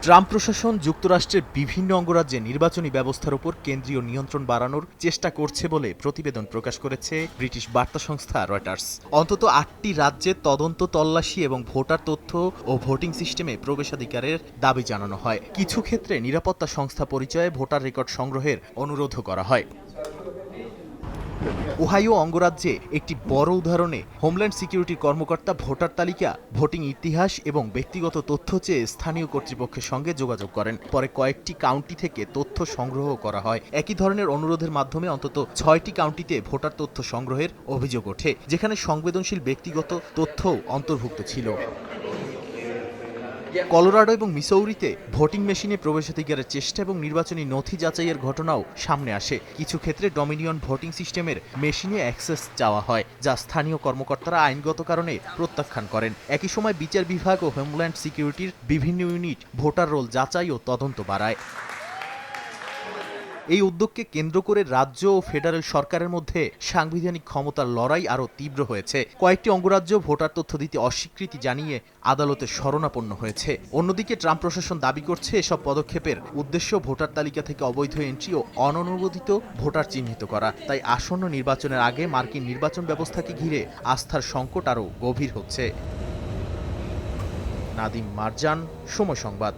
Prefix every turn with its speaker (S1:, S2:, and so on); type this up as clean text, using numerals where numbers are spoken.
S1: Trump প্রশাসন যুক্তরাষ্ট্রের বিভিন্ন অঙ্গরাজ্যে নির্বাচনী ব্যবস্থার উপর কেন্দ্রীয় নিয়ন্ত্রণ বাড়ানোর চেষ্টা করছে বলে প্রতিবেদন প্রকাশ করেছে ব্রিটিশ বার্তা সংস্থা রয়টার্স। অন্তত ৮টি রাজ্যে তদন্ত, তল্লাশি এবং ভোটার তথ্য ও ভোটিং সিস্টেমে প্রবেশাধিকারের দাবি জানানো হয়। কিছু ক্ষেত্রে নিরাপত্তা সংস্থা পরিচয়ে ভোটার রেকর্ড সংগ্রহের অনুরোধও করা হয়। ওহাইও অঙ্গরাজ্যে একটি বড় উদাহরণে হোমল্যান্ড সিকিউরিটির কর্মকর্তা ভোটার তালিকা, ভোটিং ইতিহাস এবং ব্যক্তিগত তথ্য চেয়ে স্থানীয় কর্তৃপক্ষের সঙ্গে যোগাযোগ করেন। পরে কয়েকটি কাউন্টি থেকে তথ্য সংগ্রহ করা হয়। একই ধরনের অনুরোধের মাধ্যমে অন্তত ৬টি কাউন্টিতে ভোটার তথ্য সংগ্রহের অভিযোগ ওঠে, যেখানে সংবেদনশীল ব্যক্তিগত তথ্যও অন্তর্ভুক্ত ছিল। কলোরাডো এবং মিসৌরিতে ভোটিং মেশিনে প্রবেশাধিকারের চেষ্টা এবং নির্বাচনী নথি যাচাইয়ের ঘটনাও সামনে আসে। কিছু ক্ষেত্রে ডমিনিয়ন ভোটিং সিস্টেমের মেশিনে অ্যাক্সেস চাওয়া হয়, যা স্থানীয় কর্মকর্তারা আইনগত কারণে প্রত্যাখ্যান করেন। একই সময় বিচার বিভাগ ও হোমল্যান্ড সিকিউরিটির বিভিন্ন ইউনিট ভোটার রোল যাচাই ও তদন্ত বাড়ায়। এই উদ্যোগকে কেন্দ্র করে রাজ্য ও ফেডারেল সরকারের মধ্যে সাংবিধানিক ক্ষমতার লড়াই আরও তীব্র হয়েছে। কয়েকটি অঙ্গরাজ্য ভোটার তথ্য দিতে অস্বীকৃতি জানিয়ে আদালতের শরণাপন্ন হয়েছে। অন্যদিকে ট্রাম্প প্রশাসন দাবি করছে এসব পদক্ষেপের উদ্দেশ্য ভোটার তালিকা থেকে অবৈধ এন্ট্রি ও অননুমোদিত ভোটার চিহ্নিত করা। তাই আসন্ন নির্বাচনের আগে মার্কিন নির্বাচন ব্যবস্থাকে ঘিরে আস্থার সংকট আরও গভীর হচ্ছে। নাদিম মারজান, সময় সংবাদ।